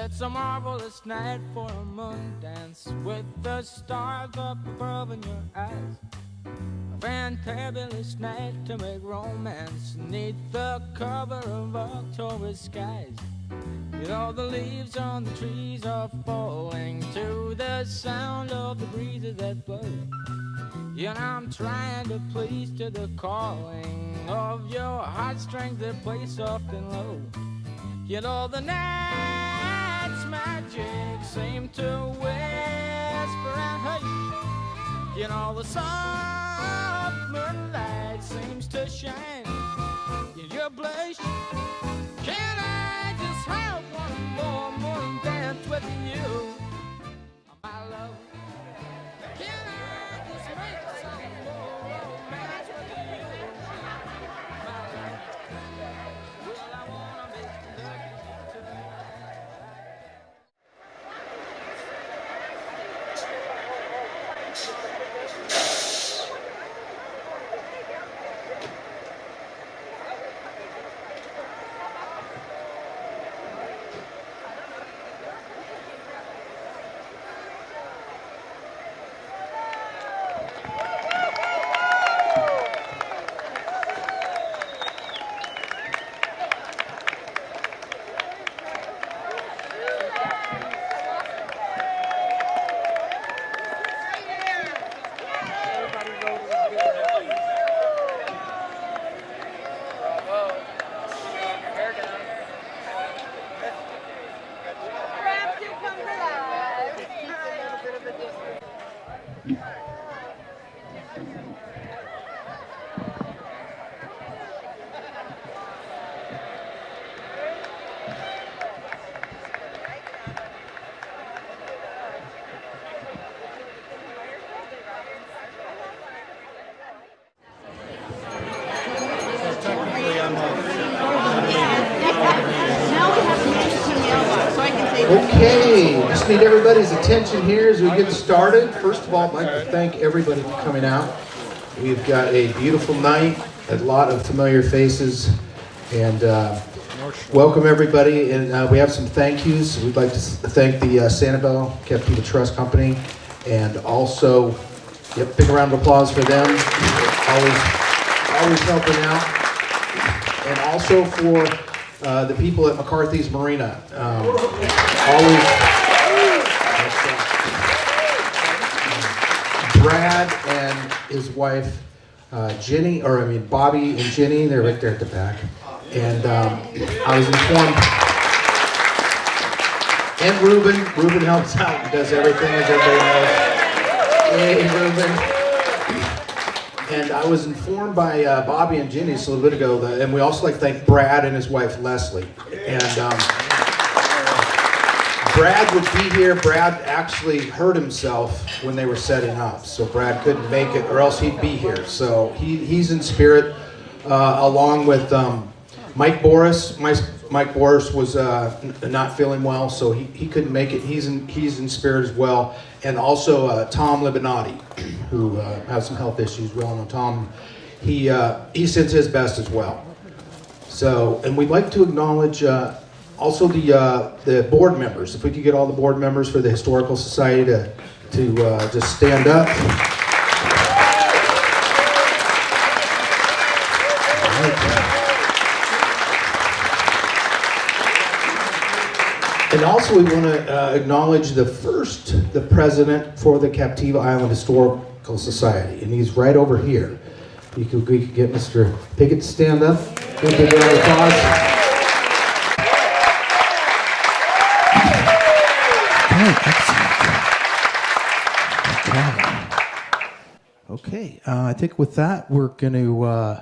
It's a marvelous night for a moon dance with the stars up above in your eyes. A fantabulous night to make romance neath the cover of October skies. You know the leaves on the trees are falling to the sound of the breezes that blow. You know I'm trying to please to the calling of your heartstrings that play soft and low. You know the night's magic seems to whisper and hush. You know the soft moonlight seems to shine in your blush. Can I just have one more moon dance with you, my love? Can I just make some more romance with you, my love? Well, I wanna make love tonight. Okay, just need everybody's attention here as we get started. First of all, I'd like to thank everybody for coming out. We've got a beautiful night, a lot of familiar faces, and welcome everybody. And we have some thank yous. We'd like to thank the Sanibel Captiva Trust Company, and also, big round of applause for them. Always helping out. And also for the people at McCarthy's Marina. Brad and his wife, Bobby and Jenny, they're right there at the back. And I was informed, and Ruben helps out and does everything, as everybody knows. Hey, Ruben. And I was informed by Bobby and Jenny just a little bit ago, and we also like to thank Brad and his wife Leslie. And Brad would be here. Brad actually hurt himself when they were setting up, so Brad couldn't make it, or else he'd be here. So he's in spirit, along with Mike Boris. Mike Boris was not feeling well, so he couldn't make it. He's in spirit as well. And also Tom Libinati, who has some health issues. We all know Tom. He sends his best as well. So, and we'd like to acknowledge also the board members. If we could get all the board members for the Historical Society to just stand up. And also we want to acknowledge the president for the Captiva Island Historical Society, and he's right over here. We could get Mr. Pickett to stand up. Give a big round of applause. Okay, I think with that we're going to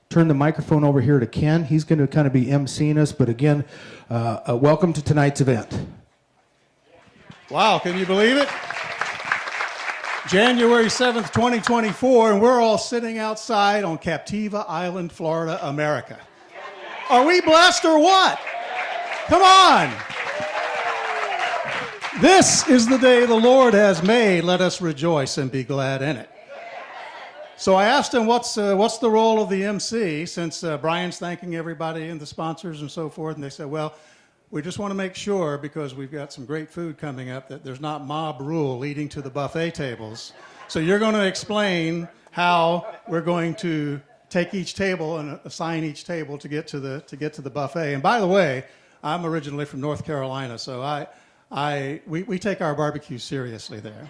turn the microphone over here to Ken. He's going to kind of be emceeing us, but again, welcome to tonight's event. Wow, can you believe it? January 7th, 2024, and we're all sitting outside on Captiva Island, Florida, America. Are we blessed or what? Come on! This is the day the Lord has made. Let us rejoice and be glad in it. So I asked him, what's the role of the MC, since Brian's thanking everybody and the sponsors and so forth, and they said, well, we just want to make sure, because we've got some great food coming up, that there's not mob rule leading to the buffet tables. So you're going to explain how we're going to take each table and assign each table to get to the buffet. And by the way, I'm originally from North Carolina, so we take our barbecue seriously there,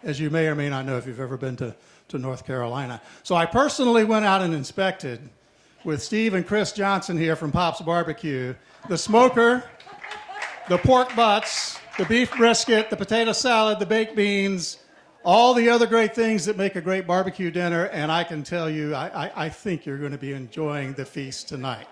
as you may or may not know if you've ever been to North Carolina. So I personally went out and inspected, with Steve and Chris Johnson here from Pop's Barbecue, the smoker, the pork butts, the beef brisket, the potato salad, the baked beans, all the other great things that make a great barbecue dinner, and I can tell you, I think you're going to be enjoying the feast tonight.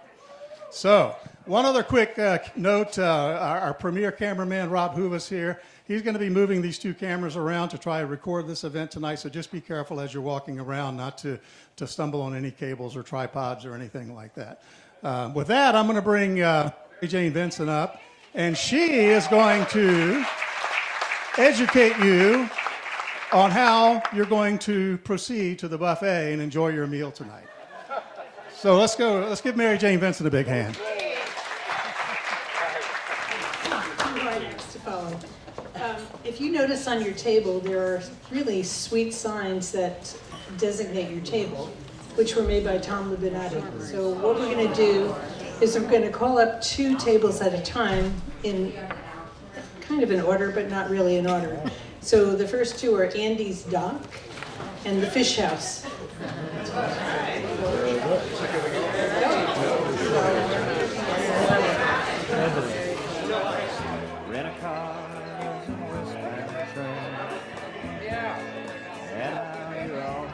So, one other quick note, our premier cameraman, Rob Huvas here, he's going to be moving these two cameras around to try to record this event tonight, so just be careful as you're walking around not to stumble on any cables or tripods or anything like that. With that, I'm going to bring Jane Vincent up, and she is going to educate you on how you're going to proceed to the buffet and enjoy your meal tonight. So let's give Mary Jane Vincent a big hand. To follow. If you notice on your table, there are really sweet signs that designate your table, which were made by Tom Lubinati. So what we're going to do is we're going to call up 2 tables at a time in kind of in order, but not really in order. So the first 2 are Andy's Dock and the Fish House.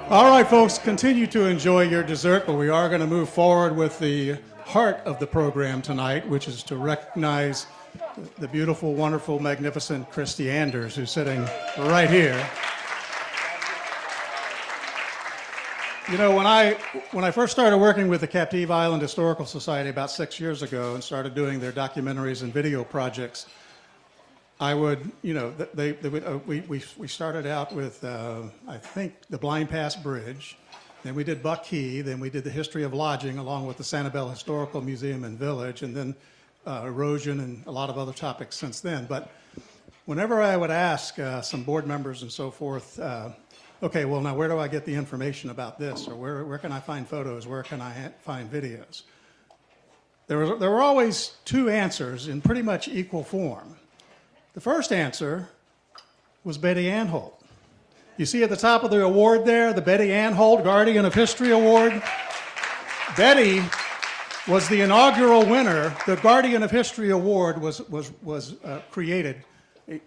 All right, folks, continue to enjoy your dessert, but we are going to move forward with the heart of the program tonight, which is to recognize the beautiful, wonderful, magnificent Kristie Anders, who's sitting right here. You know, when I first started working with the Captiva Island Historical Society about 6 years ago and started doing their documentaries and video projects, I would, you know, we started out with, I think, the Blind Pass Bridge, then we did Buck Key, then we did the history of lodging along with the Sanibel Historical Museum and Village, and then erosion and a lot of other topics since then. But whenever I would ask some board members and so forth, okay, well, now where do I get the information about this? Or where can I find photos? Where can I find videos? There were always 2 answers in pretty much equal form. The first answer was Betty Anholt. You see at the top of the award there, the Betty Anholt Guardian of History Award? Betty was the inaugural winner. The Guardian of History Award was created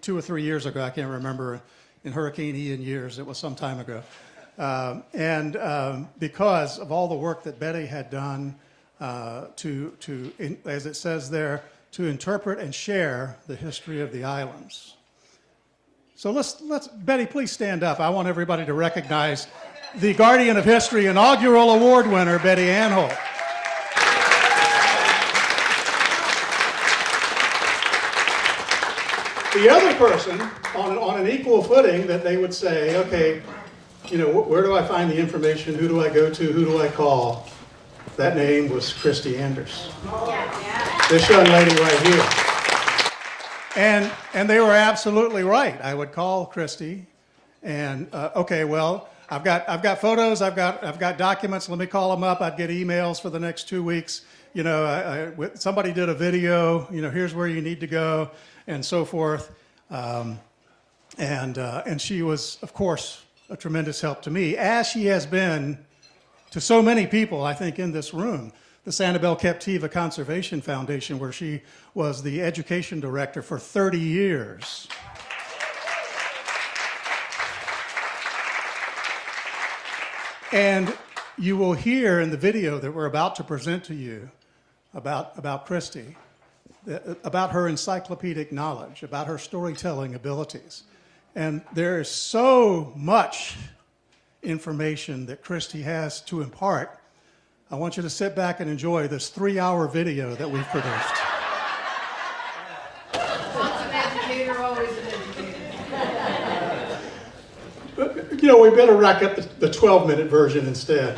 2 or 3 years ago. I can't remember, in Hurricane Ian years. It was some time ago. Because of all the work that Betty had done as it says there, to interpret and share the history of the islands. So let's Betty, please stand up. I want everybody to recognize the Guardian of History inaugural award winner, Betty Anholt. The other person, on an equal footing, that they would say, okay, you know, where do I find the information? Who do I go to? Who do I call? That name was Kristie Anders. This young lady right here. And they were absolutely right. I would call Kristie and, okay, well, I've got photos, I've got documents, let me call them up. I'd get emails for the next 2 weeks. You know, somebody did a video, you know, here's where you need to go, and so forth. And she was, of course, a tremendous help to me, as she has been to so many people, I think, in this room. The Sanibel Captiva Conservation Foundation, where she was the education director for 30 years. And you will hear in the video that we're about to present to you about Kristie, about her encyclopedic knowledge, about her storytelling abilities. And there is so much information that Kristie has to impart. I want you to sit back and enjoy this 3-hour video that we've produced. Once an educator, always an educator. You know, we better rack up the 12-minute version instead.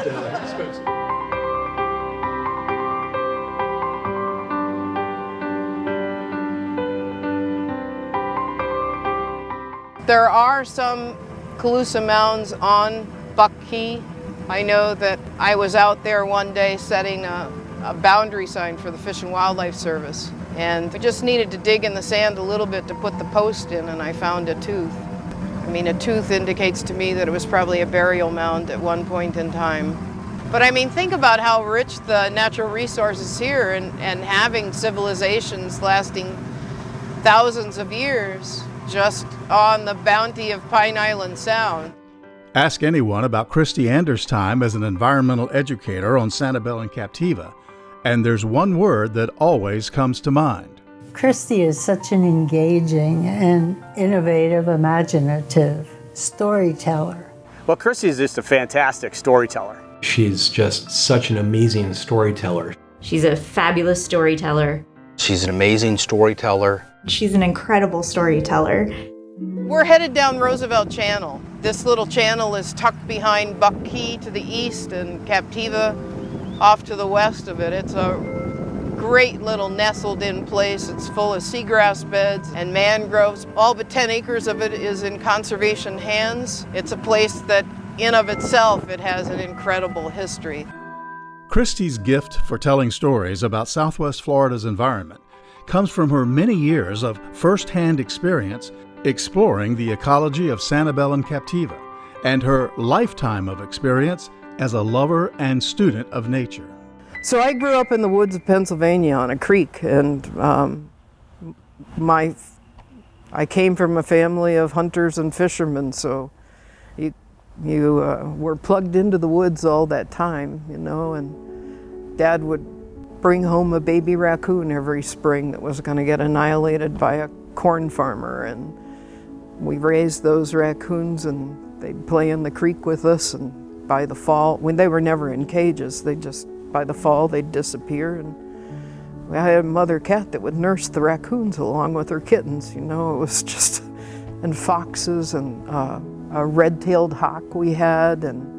There are some Calusa mounds on Buck Key. I know that I was out there one day setting a boundary sign for the Fish and Wildlife Service, and we just needed to dig in the sand a little bit to put the post in, and I found a tooth. I mean, a tooth indicates to me that it was probably a burial mound at one point in time. But I mean, think about how rich the natural resources here, and having civilizations lasting thousands of years just on the bounty of Pine Island Sound. Ask anyone about Kristie Anders' time as an environmental educator on Sanibel and Captiva, and there's one word that always comes to mind. Kristie is such an engaging and innovative, imaginative storyteller. Well, Kristie is just a fantastic storyteller. She's just such an amazing storyteller. She's a fabulous storyteller. She's an amazing storyteller. She's an incredible storyteller. We're headed down Roosevelt Channel. This little channel is tucked behind Buck Key to the east and Captiva off to the west of it. It's a great little nestled in place. It's full of seagrass beds and mangroves. All but 10 acres of it is in conservation hands. It's a place that in of itself, it has an incredible history. Kristie's gift for telling stories about Southwest Florida's environment comes from her many years of first-hand experience exploring the ecology of Sanibel and Captiva, and her lifetime of experience as a lover and student of nature. So I grew up in the woods of Pennsylvania on a creek, and I came from a family of hunters and fishermen, so you were plugged into the woods all that time, you know, and Dad would bring home a baby raccoon every spring that was going to get annihilated by a corn farmer, and we raised those raccoons and they'd play in the creek with us, and by the fall, when they were never in cages, by the fall they'd disappear, and I had a mother cat that would nurse the raccoons along with her kittens, you know, it was just, and foxes, and a red-tailed hawk we had, and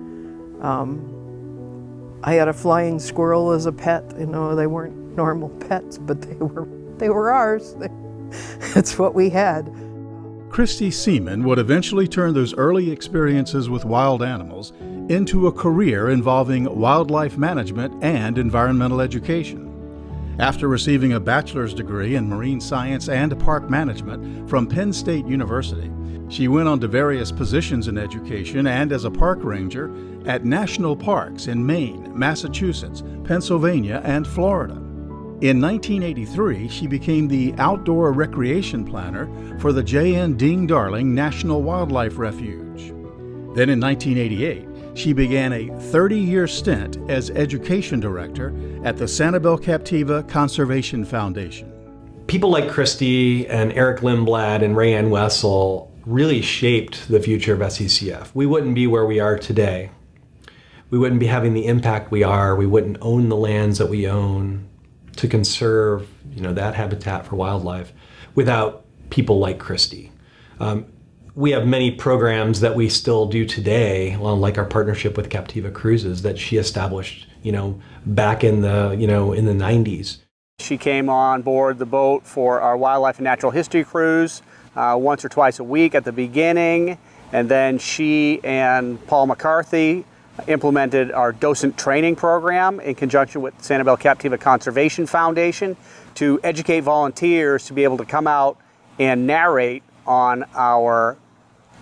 I had a flying squirrel as a pet. You know, they weren't normal pets, but they were ours. That's what we had. Kristie Seaman would eventually turn those early experiences with wild animals into a career involving wildlife management and environmental education. After receiving a bachelor's degree in marine science and park management from Penn State University, she went on to various positions in education and as a park ranger at national parks in Maine, Massachusetts, Pennsylvania, and Florida. In 1983, she became the outdoor recreation planner for the J.N. Ding Darling National Wildlife Refuge. Then in 1988, she began a 30-year stint as education director at the Sanibel Captiva Conservation Foundation. People like Kristie and Eric Lindblad and Rayanne Wessel really shaped the future of SCCF. We wouldn't be where we are today. We wouldn't be having the impact we are. We wouldn't own the lands that we own to conserve, you know, that habitat for wildlife without people like Kristie. We have many programs that we still do today, like our partnership with Captiva Cruises that she established, you know, back in the, in the 90s. She came on board the boat for our wildlife and natural history cruise once or twice a week at the beginning, and then she and Paul McCarthy implemented our docent training program in conjunction with Sanibel Captiva Conservation Foundation to educate volunteers to be able to come out and narrate on our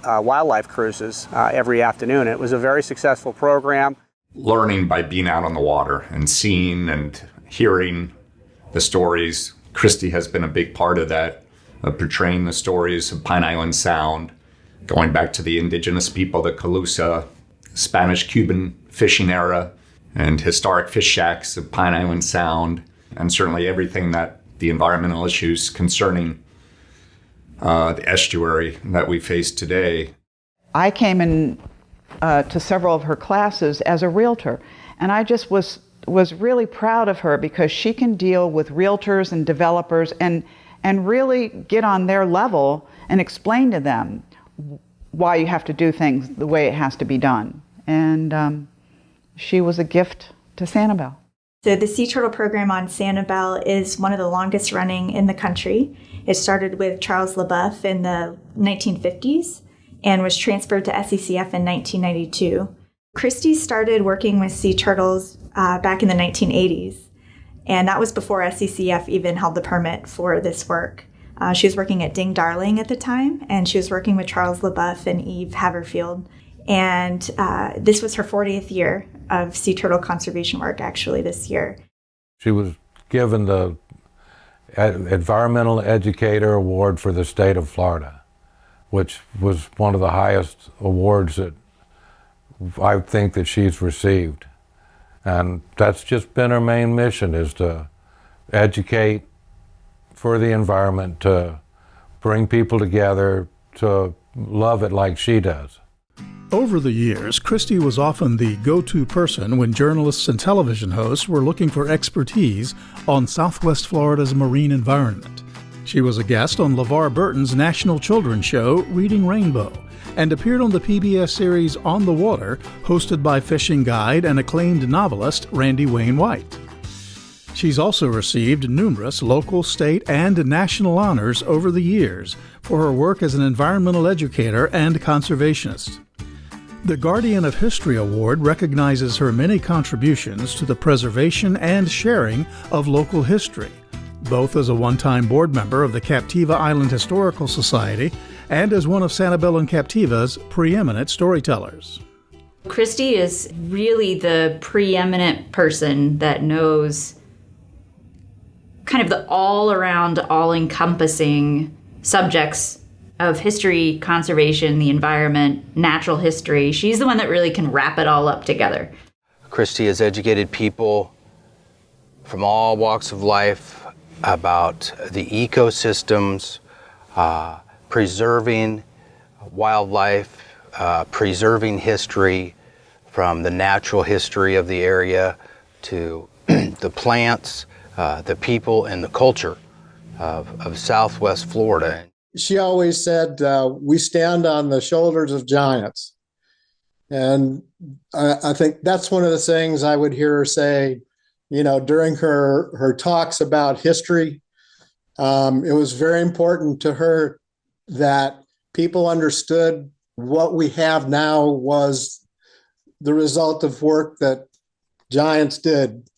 wildlife cruises every afternoon. It was a very successful program. Learning by being out on the water and seeing and hearing the stories. Kristie has been a big part of that, portraying the stories of Pine Island Sound, going back to the indigenous people, the Calusa, Spanish-Cuban fishing era, and historic fish shacks of Pine Island Sound, and certainly everything that the environmental issues concerning the estuary that we face today. I came in to several of her classes as a realtor, and I just was really proud of her because she can deal with realtors and developers and really get on their level and explain to them why you have to do things the way it has to be done. And she was a gift to Sanibel. So the sea turtle program on Sanibel is one of the longest running in the country. It started with Charles LaBeouf in the 1950s and was transferred to SCCF in 1992. Kristie started working with sea turtles back in the 1980s, and that was before SCCF even held the permit for this work. She was working at Ding Darling at the time, and she was working with Charles LaBeouf and Eve Haverfield. And this was her 40th year of sea turtle conservation work, actually, this year. She was given the Environmental Educator Award for the state of Florida, which was one of the highest awards that I think that she's received. And that's just been her main mission, is to educate for the environment, to bring people together, to love it like she does. Over the years, Kristie was often the go-to person when journalists and television hosts were looking for expertise on Southwest Florida's marine environment. She was a guest on LeVar Burton's national children's show, Reading Rainbow, and appeared on the PBS series On the Water, hosted by fishing guide and acclaimed novelist Randy Wayne White. She's also received numerous local, state, and national honors over the years for her work as an environmental educator and conservationist. The Guardian of History Award recognizes her many contributions to the preservation and sharing of local history, both as a one-time board member of the Captiva Island Historical Society and as one of Sanibel and Captiva's preeminent storytellers. Kristie is really the preeminent person that knows kind of the all-around, all-encompassing subjects of history, conservation, the environment, natural history. She's the one that really can wrap it all up together. Kristie has educated people from all walks of life about the ecosystems, preserving wildlife, preserving history, from the natural history of the area to the plants, the people, and the culture of Southwest Florida. She always said, we stand on the shoulders of giants. And I think that's one of the things I would hear her say, during her talks about history. It was very important to her that people understood what we have now was the result of work that giants did.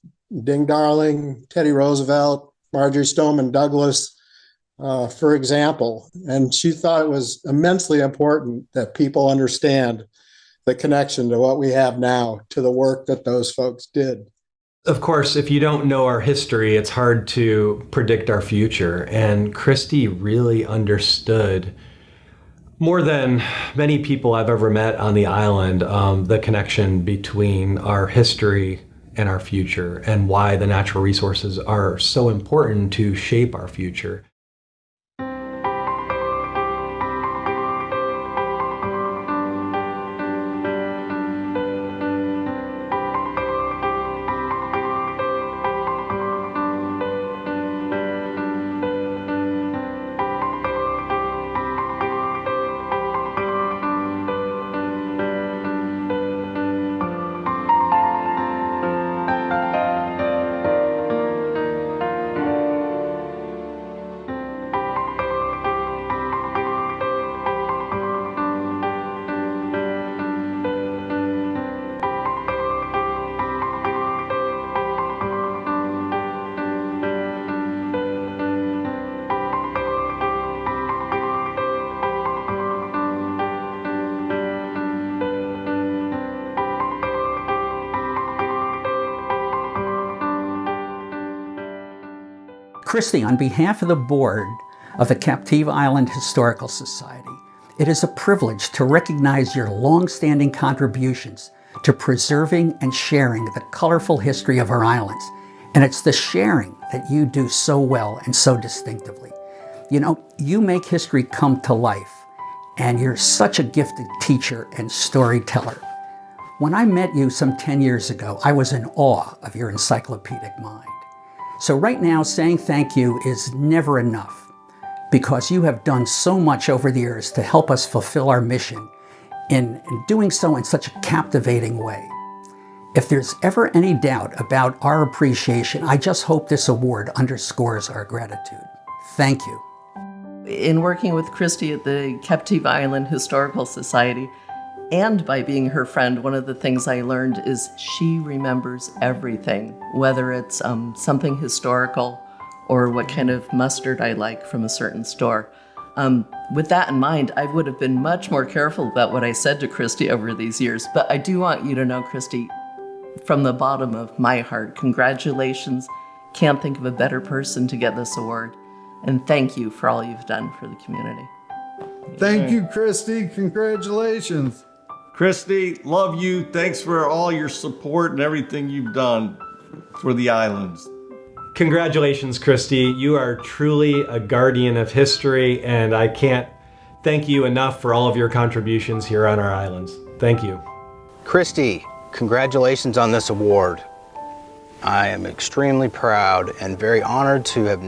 Ding Darling, Teddy Roosevelt, Marjorie Stoneman Douglas, for example. And she thought it was immensely important that people understand the connection to what we have now to the work that those folks did. Of course, if you don't know our history, it's hard to predict our future. And Kristie really understood, more than many people I've ever met on the island, the connection between our history and our future, and why the natural resources are so important to shape our future. Kristie, on behalf of the board of the Captiva Island Historical Society, it is a privilege to recognize your long-standing contributions to preserving and sharing the colorful history of our islands. And it's the sharing that you do so well and so distinctively. You make history come to life, and you're such a gifted teacher and storyteller. When I met you some 10 years ago, I was in awe of your encyclopedic mind. So right now, saying thank you is never enough, because you have done so much over the years to help us fulfill our mission in doing so in such a captivating way. If there's ever any doubt about our appreciation, I just hope this award underscores our gratitude. Thank you. In working with Kristie at the Captiva Island Historical Society, and by being her friend, one of the things I learned is she remembers everything, whether it's something historical or what kind of mustard I like from a certain store. With that in mind, I would have been much more careful about what I said to Kristie over these years. But I do want you to know, Kristie, from the bottom of my heart, congratulations. Can't think of a better person to get this award. And thank you for all you've done for the community. Thank you, Kristie. Congratulations. Kristie, love you. Thanks for all your support and everything you've done for the islands. Congratulations, Kristie. You are truly a guardian of history, and I can't thank you enough for all of your contributions here on our islands. Thank you. Kristie, congratulations on this award. I am extremely proud and very honored to have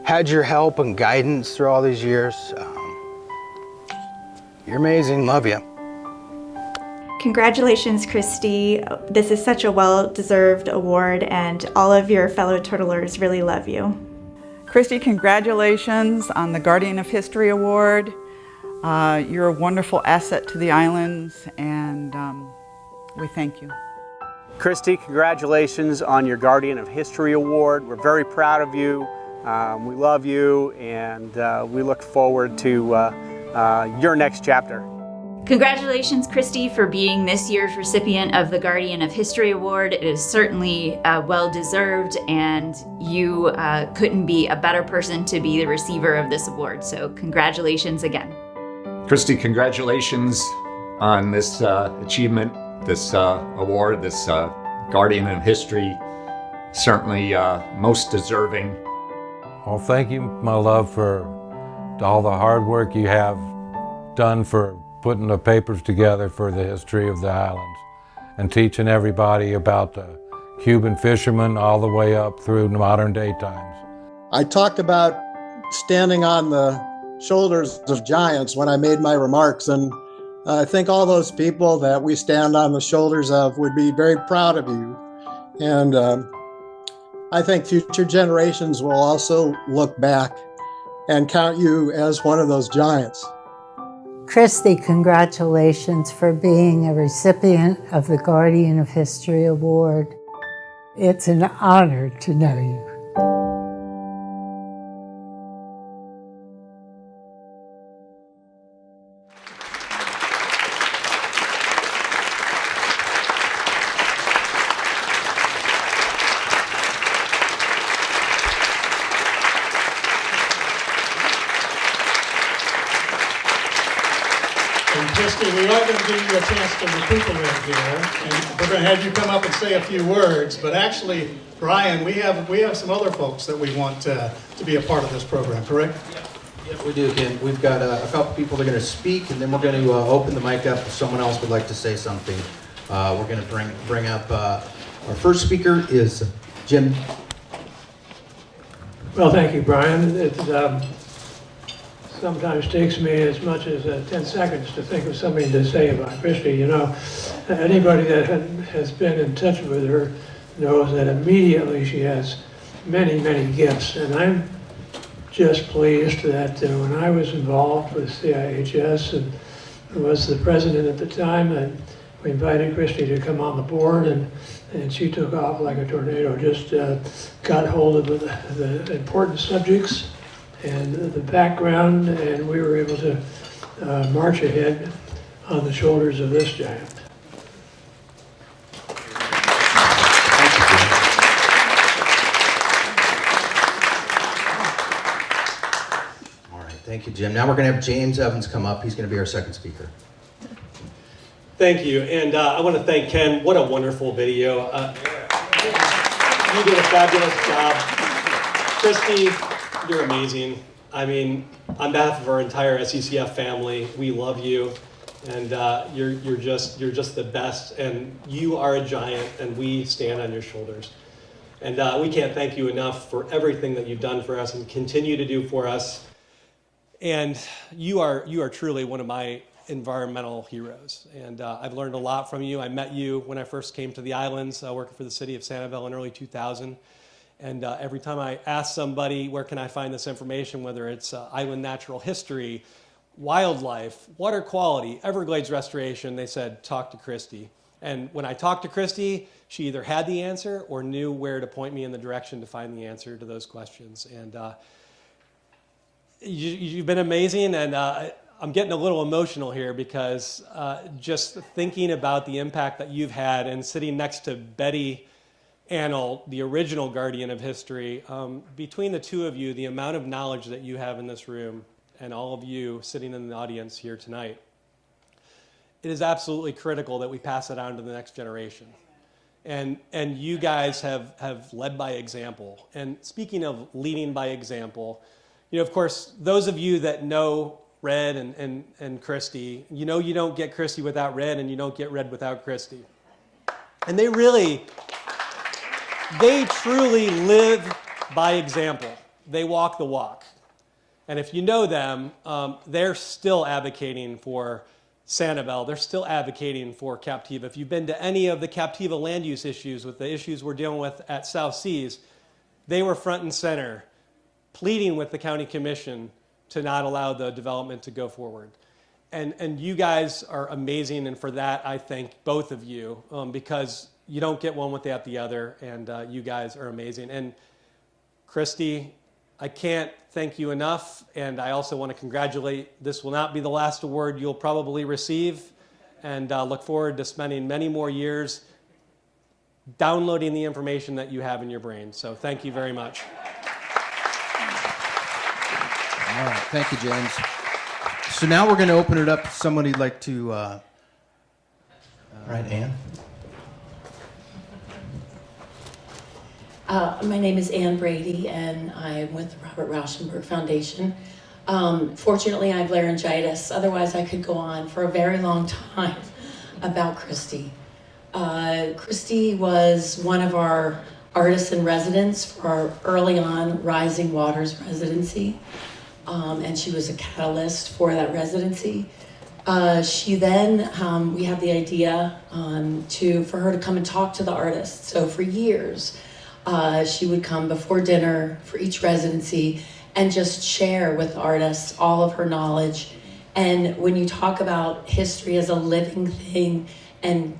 had your help and guidance through all these years. You're amazing. Love you. Congratulations, Kristie. This is such a well-deserved award, and all of your fellow turtlers really love you. Kristie, congratulations on the Guardian of History Award. You're a wonderful asset to the islands, and we thank you. Kristie, congratulations on your Guardian of History Award. We're very proud of you. We love you, and we look forward to your next chapter. Congratulations, Kristie, for being this year's recipient of the Guardian of History Award. It is certainly well-deserved, and you couldn't be a better person to be the receiver of this award. So congratulations again. Kristie, congratulations on this achievement, this award, this Guardian of History. Certainly most deserving. Well, thank you, my love, for all the hard work you have done for putting the papers together for the history of the islands and teaching everybody about the Cuban fishermen all the way up through modern day times. I talked about standing on the shoulders of giants when I made my remarks, and I think all those people that we stand on the shoulders of would be very proud of you. And I think future generations will also look back and count you as one of those giants. Kristie, congratulations for being a recipient of the Guardian of History Award. It's an honor to know you. Kristie, we are going to give you a chance to recuperate here, and we're going to have you come up and say a few words. But actually, Brian, we have some other folks that we want to be a part of this program, correct? Yeah, we do, Ken. We've got a couple people that are going to speak, and then we're going to open the mic up if someone else would like to say something. We're going to bring up our first speaker is Jim. Well, thank you, Brian. It sometimes takes me as much as 10 seconds to think of something to say about Kristie. You know, anybody that has been in touch with her knows that immediately she has many, many gifts. And I'm just pleased that when I was involved with CIHS and was the president at the time, and we invited Kristie to come on the board, and she took off like a tornado, just got hold of the important subjects and the background, and we were able to march ahead on the shoulders of this giant. All right, thank you, Jim. Now we're going to have James Evans come up. He's going to be our second speaker. Thank you, and I want to thank Ken. What a wonderful video. You did a fabulous job. Kristie, you're amazing. I mean, on behalf of our entire SCCF family, we love you, and you're just the best. And you are a giant, and we stand on your shoulders. And we can't thank you enough for everything that you've done for us and continue to do for us. And you are truly one of my environmental heroes. And I've learned a lot from you. I met you when I first came to the islands, working for the city of Sanibel in early 2000. And every time I ask somebody, where can I find this information, whether it's island natural history, wildlife, water quality, Everglades restoration, they said, talk to Kristie. And when I talked to Kristie, she either had the answer or knew where to point me in the direction to find the answer to those questions. And you've been amazing, and I'm getting a little emotional here because just thinking about the impact that you've had and sitting next to Betty Anholt, the original guardian of history, between the two of you, the amount of knowledge that you have in this room and all of you sitting in the audience here tonight, it is absolutely critical that we pass it on to the next generation. And you guys have led by example. And speaking of leading by example, of course, those of you that know Red and Kristie, you don't get Kristie without Red, and you don't get Red without Kristie. And they truly live by example. They walk the walk. And if you know them, they're still advocating for Sanibel. They're still advocating for Captiva. If you've been to any of the Captiva land use issues with the issues we're dealing with at South Seas, they were front and center, pleading with the county commission to not allow the development to go forward. And you guys are amazing, and for that I thank both of you, because you don't get one without the other, and you guys are amazing. And Kristie, I can't thank you enough, and I also want to congratulate. This will not be the last award you'll probably receive, and look forward to spending many more years downloading the information that you have in your brain. So thank you very much. All right, thank you, James. So now we're going to open it up to someone who'd like to, right, Ann? My name is Ann Brady, and I'm with the Robert Rauschenberg Foundation. Fortunately, I have laryngitis. Otherwise, I could go on for a very long time about Kristie. Kristie was one of our artists in residence for our early on Rising Waters residency, and she was a catalyst for that residency. She then, we had the idea for her to come and talk to the artists. So for years, she would come before dinner for each residency and just share with artists all of her knowledge. And when you talk about history as a living thing and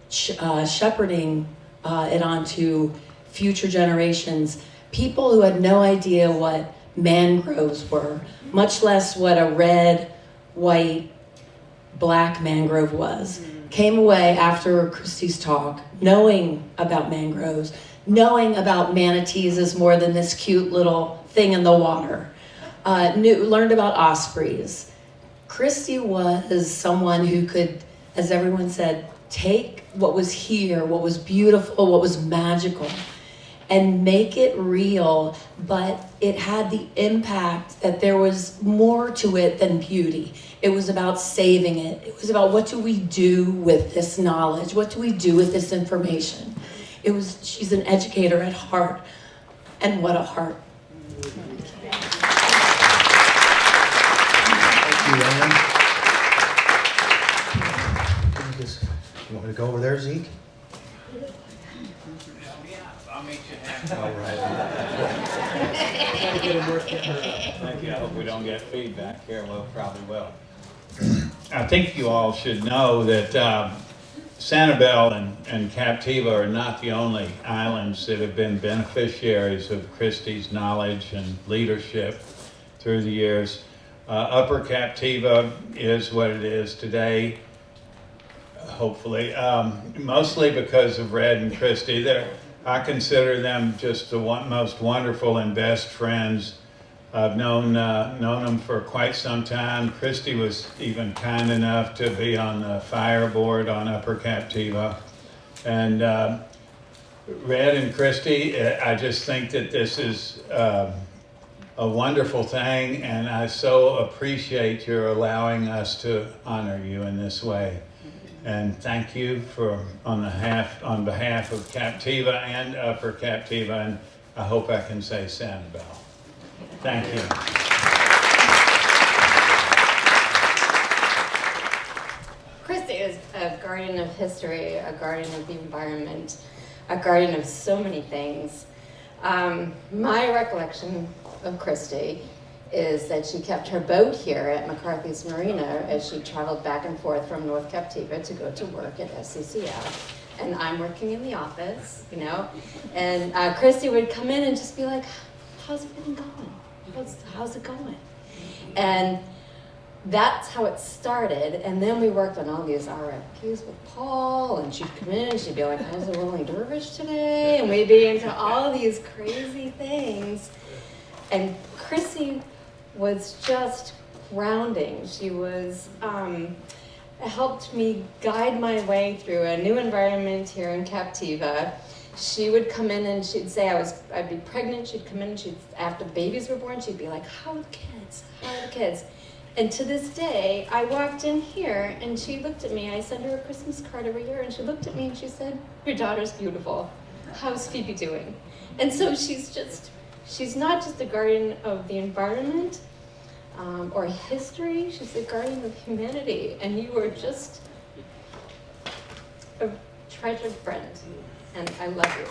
shepherding it onto future generations, people who had no idea what mangroves were, much less what a red, white, black mangrove was, came away after Kristie's talk knowing about mangroves, knowing about manatees as more than this cute little thing in the water, learned about ospreys. Kristie was someone who could, as everyone said, take what was here, what was beautiful, what was magical, and make it real, but it had the impact that there was more to it than beauty. It was about saving it. It was about, what do we do with this knowledge? What do we do with this information? She's an educator at heart, and what a heart. Thank you, Ann. You want me to go over there, Zeke? I'll meet you halfway. All right. Thank you. I hope we don't get feedback here. Well, probably will. I think you all should know that Sanibel and Captiva are not the only islands that have been beneficiaries of Kristie's knowledge and leadership through the years. Upper Captiva is what it is today, hopefully, mostly because of Red and Kristie. I consider them just the most wonderful and best friends. I've known them for quite some time. Kristie was even kind enough to be on the fire board on Upper Captiva. And Red and Kristie, I just think that this is a wonderful thing, and I so appreciate your allowing us to honor you in this way. And thank you on behalf of Captiva and Upper Captiva, and I hope I can say Sanibel. Thank you. a guardian of history, a guardian of the environment, a guardian of so many things. My recollection of Kristie is that she kept her boat here at McCarthy's Marina as she traveled back and forth from North Captiva to go to work at SCCF. And I'm working in the office, you know, and Kristie would come in and just be like, how's it been going? How's it going? And that's how it started. And then we worked on all these RFQs with Paul, and she'd come in and she'd be like, how's the rolling dervish today? And we'd be into all these crazy things. And Kristie was just grounding. She was, helped me guide my way through a new environment here in Captiva. She would come in and she'd say I'd be pregnant. She'd come in and after babies were born, she'd be like, how are the kids? How are the kids? And to this day, I walked in here and she looked at me. I sent her a Christmas card every year and she looked at me and she said, your daughter's beautiful. How's Phoebe doing? And so she's not just a guardian of the environment, or history, she's the guardian of humanity, and you are just a treasured friend, and I love you.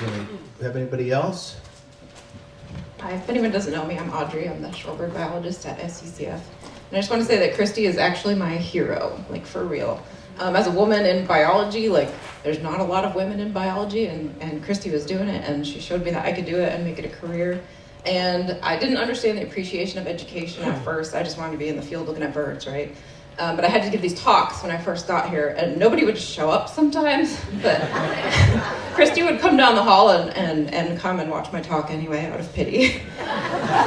Jenny, have anybody else? Hi, if anyone doesn't know me, I'm Audrey. I'm the shorebird biologist at SCCF. And I just want to say that Kristie is actually my hero, like for real. As a woman in biology, like there's not a lot of women in biology, and Kristie was doing it, and she showed me that I could do it and make it a career. And I didn't understand the appreciation of education at first. I just wanted to be in the field looking at birds, right? But I had to give these talks when I first got here, and nobody would show up sometimes, but Kristie would come down the hall and come and watch my talk anyway, out of pity.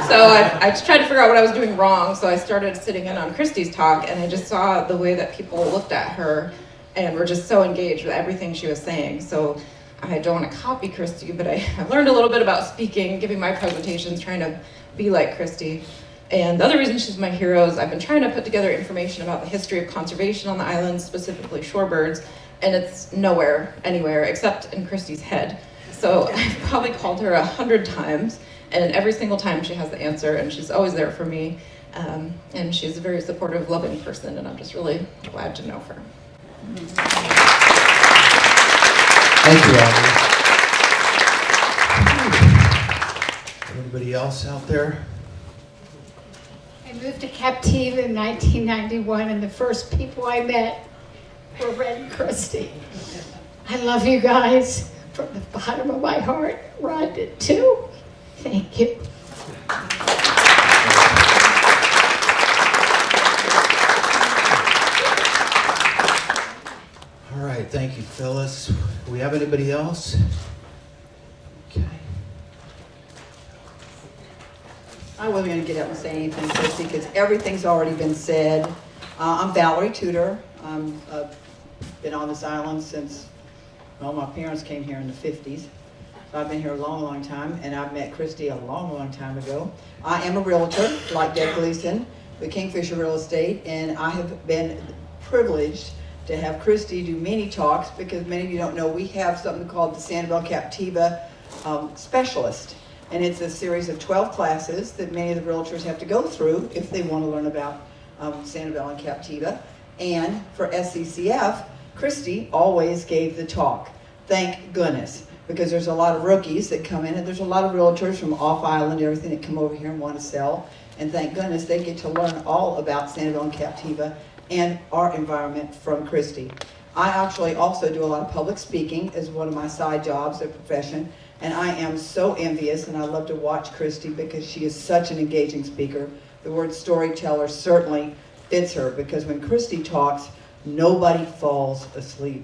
So I just tried to figure out what I was doing wrong, so I started sitting in on Kristie's talk, and I just saw the way that people looked at her and were just so engaged with everything she was saying. So I don't want to copy Kristie, but I learned a little bit about speaking, giving my presentations, trying to be like Kristie. And the other reason she's my hero is I've been trying to put together information about the history of conservation on the island, specifically shorebirds, and it's nowhere, anywhere, except in Kristie's head. So I've probably called her 100 times, and every single time she has the answer, and she's always there for me. And she's a very supportive, loving person, and I'm just really glad to know her. Thank you, Audrey. Anybody else out there? I moved to Captiva in 1991, and the first people I met were Red and Kristie. I love you guys from the bottom of my heart. Rod did too. Thank you. All right, thank you, Phyllis. Do we have anybody else? Okay. I wasn't going to get up and say anything, Kristie, because everything's already been said. I'm Valerie Tudor. I've been on this island since, well, my parents came here in the 50s. So I've been here a long, long time, and I've met Kristie a long, long time ago. I am a realtor, like Deb Gleason, with Kingfisher Real Estate, and I have been privileged to have Kristie do many talks, because many of you don't know, we have something called the Sanibel Captiva Specialist. And it's a series of 12 classes that many of the realtors have to go through if they want to learn about Sanibel and Captiva. And for SCCF, Kristie always gave the talk. Thank goodness, because there's a lot of rookies that come in, and there's a lot of realtors from off island, everything, that come over here and want to sell. And thank goodness they get to learn all about Sanibel and Captiva and our environment from Kristie. I actually also do a lot of public speaking as one of my side jobs, a profession. And I am so envious, and I love to watch Kristie because she is such an engaging speaker. The word storyteller certainly fits her, because when Kristie talks, nobody falls asleep.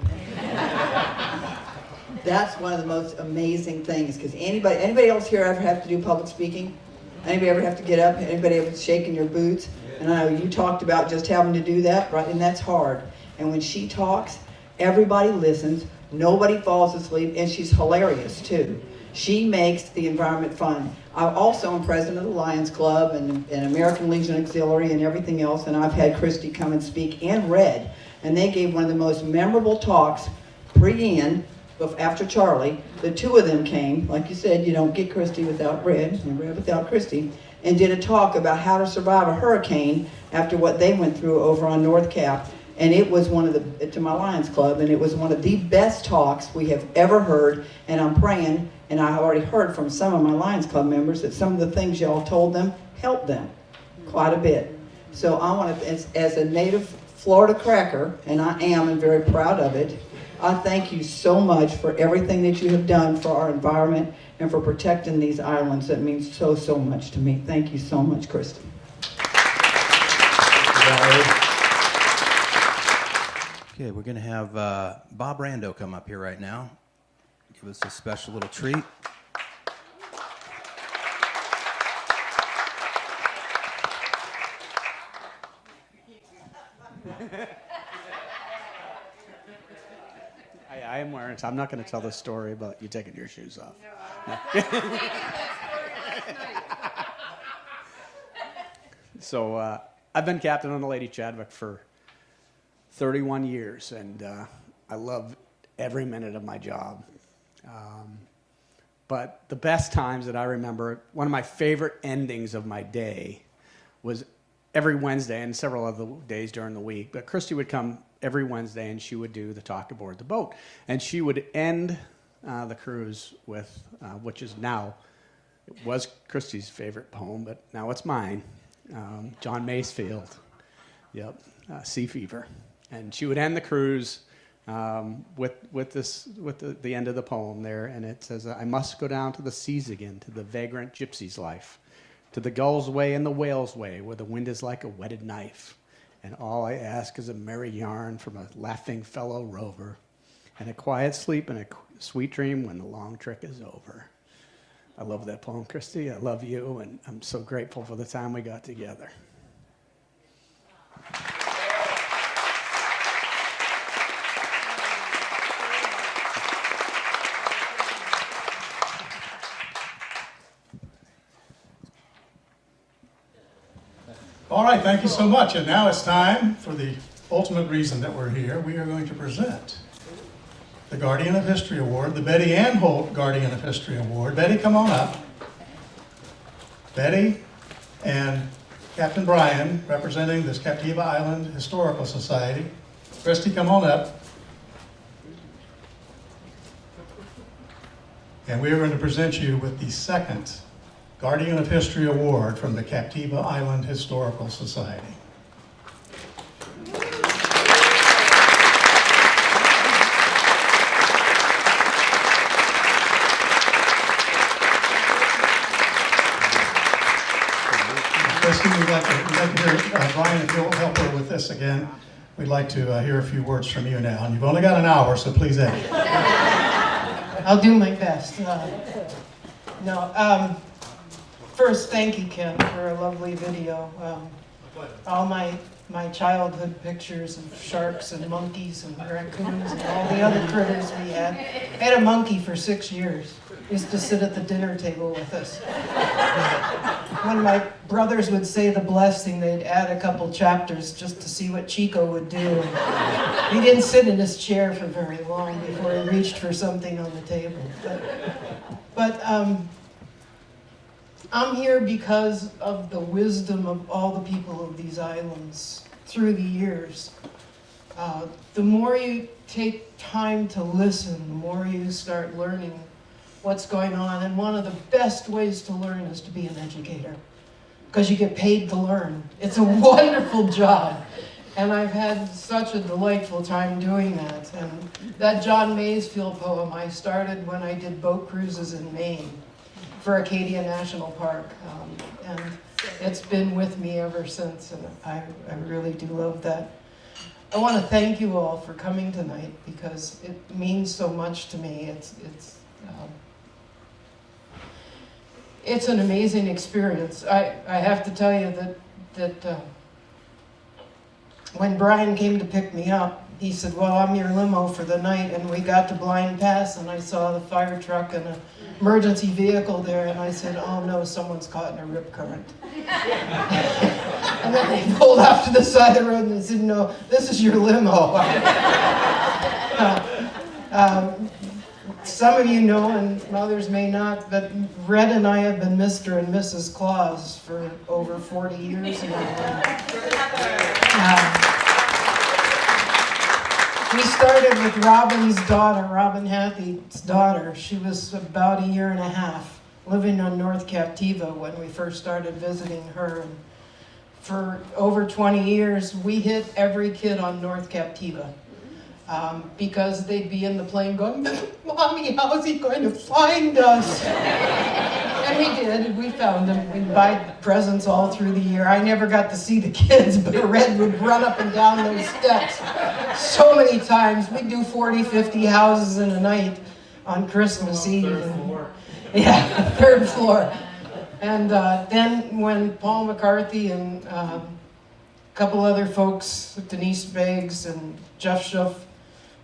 That's one of the most amazing things, because anybody else here ever have to do public speaking? Anybody ever have to get up? Anybody ever shaking your boots? And I know you talked about just having to do that, right? And that's hard. And when she talks, everybody listens. Nobody falls asleep, and she's hilarious too. She makes the environment fun. I also am president of the Lions Club and American Legion Auxiliary and everything else, and I've had Kristie come and speak and read. And they gave one of the most memorable talks pre-end but after Charlie, the two of them came. Like you said, you don't get Kristie without Red, and Red without Kristie, and did a talk about how to survive a hurricane after what they went through over on North Cap. And it was one of the, to my Lions Club, and it was one of the best talks we have ever heard. And I'm praying, and I already heard from some of my Lions Club members that some of the things y'all told them helped them quite a bit. So I want to, as a native Florida cracker, and I am and very proud of it, I thank you so much for everything that you have done for our environment and for protecting these islands. That means so, so much to me. Thank you so much, Kristie. Okay, we're going to have Bob Rando come up here right now. Give us a special little treat. I am wearing it. I'm not going to tell the story about you taking your shoes off. No. So I've been captain on the Lady Chadwick for 31 years, and I love every minute of my job. But the best times that I remember, one of my favorite endings of my day was every Wednesday and several other days during the week. But Kristie would come every Wednesday, and she would do the talk aboard the boat. And she would end the cruise with, which is now, it was Kristie's favorite poem, but now it's mine, John Masefield, yep, Sea Fever. And she would end the cruise with the end of the poem there, and it says, I must go down to the seas again, to the vagrant gypsy's life, to the gull's way and the whale's way, where the wind is like a whetted knife. And all I ask is a merry yarn from a laughing fellow rover, and a quiet sleep and a sweet dream when the long trek is over. I love that poem, Kristie. I love you, and I'm so grateful for the time we got together. All right, thank you so much. And now it's time for the ultimate reason that we're here. We are going to present the Guardian of History Award, the Betty Anholt Guardian of History Award. Betty, come on up. Betty and Captain Brian, representing this Captiva Island Historical Society. Kristie, come on up. And we are going to present you with the second Guardian of History Award from the Captiva Island Historical Society. Kristie, we'd like to hear, Brian, if you'll help her with this again, we'd like to hear a few words from you now. And you've only got an hour, so please edit. I'll do my best. First, thank you, Ken, for a lovely video. All my childhood pictures of sharks and monkeys and raccoons and all the other critters we had. I had a monkey for 6 years. He used to sit at the dinner table with us. When my brothers would say the blessing, they'd add a couple chapters just to see what Chico would do. And he didn't sit in his chair for very long before he reached for something on the table. But I'm here because of the wisdom of all the people of these islands through the years. The more you take time to listen, the more you start learning what's going on. And one of the best ways to learn is to be an educator, because you get paid to learn. It's a wonderful job. And I've had such a delightful time doing that. And that John Masefield poem I started when I did boat cruises in Maine for Acadia National Park. And it's been with me ever since, and I really do love that. I want to thank you all for coming tonight, because it means so much to me. It's an amazing experience. I have to tell you that when Brian came to pick me up, he said, well, I'm your limo for the night, and we got to Blind Pass, and I saw the fire truck and an emergency vehicle there, and I said, oh no, someone's caught in a rip current. And then they pulled off to the side of the road and they said, no, this is your limo. some of you know and others may not, but Red and I have been Mr. and Mrs. Claus for over 40 years now. We started with Robin's daughter, Robin Hathie's daughter. She was about a year and a half living on North Captiva when we first started visiting her. And for over 20 years, we hit every kid on North Captiva. Because they'd be in the plane going, Mommy, how's he going to find us? And we did. We found them. We'd buy presents all through the year. I never got to see the kids, but Red would run up and down those steps so many times. We'd do 40, 50 houses in a night on Christmas Eve. Third floor. Yeah, third floor. And then when Paul McCarthy and a couple other folks, Denise Beggs and Jeff Schuff,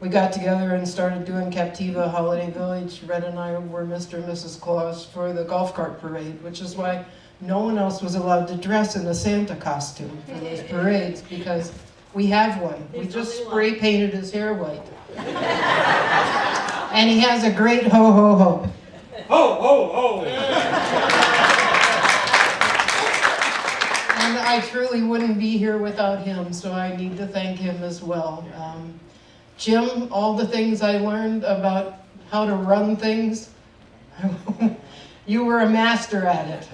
we got together and started doing Captiva Holiday Village. Red and I were Mr. and Mrs. Claus for the golf cart parade, which is why no one else was allowed to dress in a Santa costume for those parades, because we have one. We just spray painted his hair white. And he has a great ho ho ho. Ho, ho, ho! And I truly wouldn't be here without him, so I need to thank him as well. Jim, all the things I learned about how to run things, you were a master at it.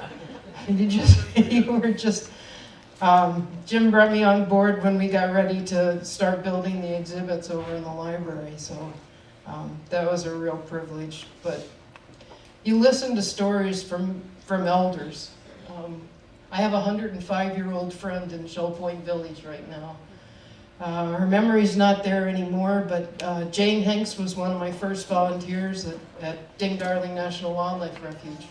Jim brought me on board when we got ready to start building the exhibits over in the library, so that was a real privilege. But you listen to stories from elders. I have a 105-year-old friend in Shell Point Village right now. Her memory's not there anymore, but Jane Hanks was one of my first volunteers at Ding Darling National Wildlife Refuge.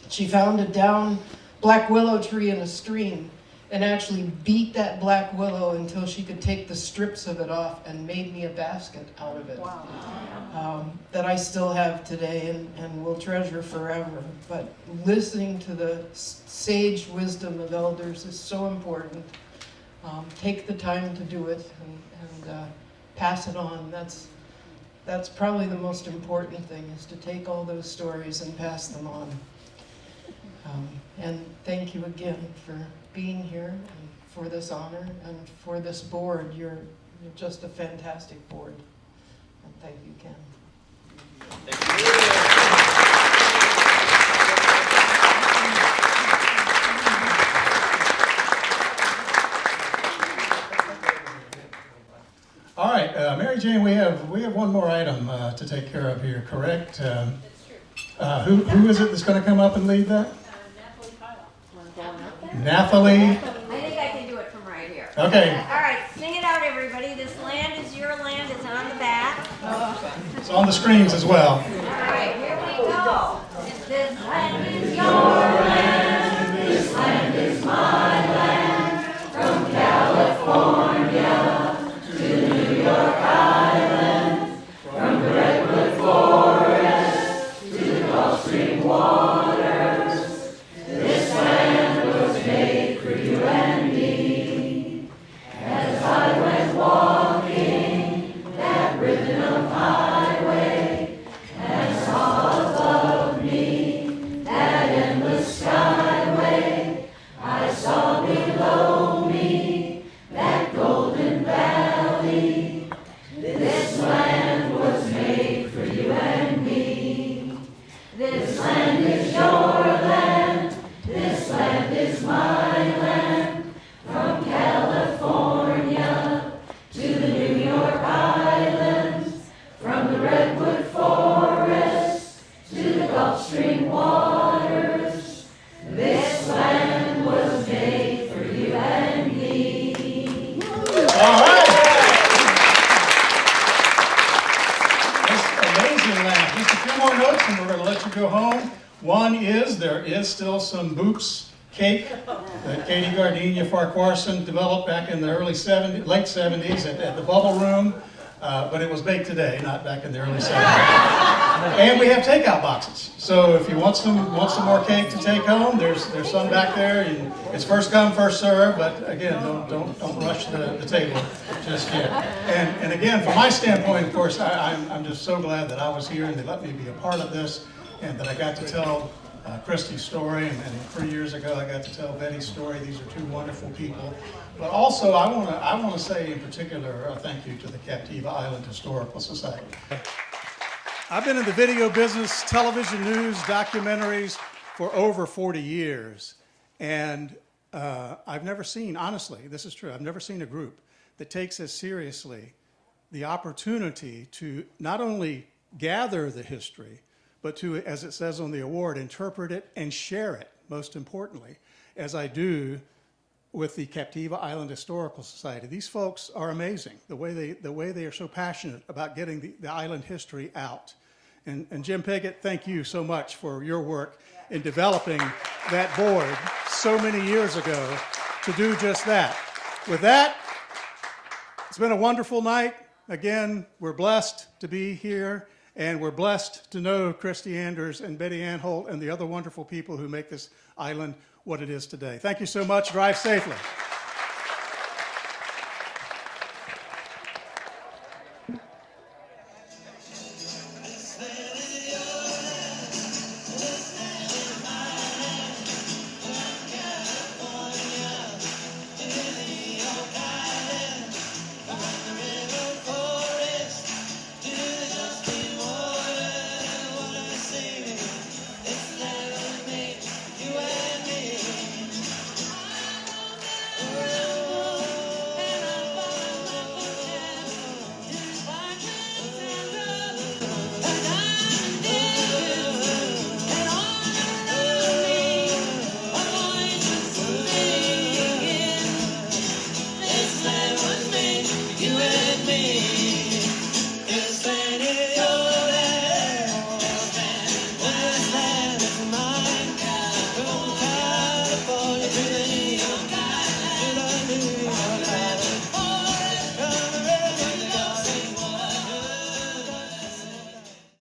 She found a down black willow tree in a stream and actually beat that black willow until she could take the strips of it off and made me a basket out of it. Wow. That I still have today and will treasure forever. But listening to the sage wisdom of elders is so important. Take the time to do it and pass it on. That's probably the most important thing, is to take all those stories and pass them on. And thank you again for being here and for this honor and for this board. You're just a fantastic board. And thank you, Ken. Thank you. All right, Mary Jane, we have one more item to take care of here, correct? Who is it that's going to come up and lead that? Nathalie. I think I can do it from right here. Okay. All right, sing it out, everybody. This land is your land. It's on the back. It's on the screens as well. All right, here we go. This land is your land. This land is my land. From California to New York Island. From the Redwood Forest to the Gulf Stream waters. This land was made for you and me. As I went walking that ribbon of highway and saw above me that endless skyway, I saw below me that golden valley. This land was made for you and me. This land is your land. This land is my land. From California to the New York Islands. From the Redwood Forest to the Gulf Stream waters. This land was made for you and me. All right. That's amazing laugh. Just a few more notes and we're going to let you go home. One is there is still some Boops cake that Katie Gardenia Farquharson developed back in the late 70s at the Bubble Room. but it was baked today, not back in the early 70s. And we have takeout boxes. So if you want some more cake to take home, there's some back there. And it's first come, first serve. But again, don't rush the table just yet. And again, from my standpoint, of course, I'm just so glad that I was here and they let me be a part of this, and that I got to tell Kristie's story, and 3 years ago I got to tell Betty's story. These are two wonderful people. But also I want to say in particular a thank you to the Captiva Island Historical Society. I've been in the video business, television news, documentaries for over 40 years, and I've never seen, honestly, this is true, I've never seen a group that takes as seriously the opportunity to not only gather the history, but to, as it says on the award, interpret it and share it, most importantly, as I do with the Captiva Island Historical Society. These folks are amazing, the way they are so passionate about getting the island history out. And Jim Piggott, thank you so much for your work in developing that board so many years ago to do just that. With that, it's been a wonderful night. Again, we're blessed to be here. And we're blessed to know Kristie Anders and Betty Anholt and the other wonderful people who make this island what it is today. Thank you so much. Drive safely.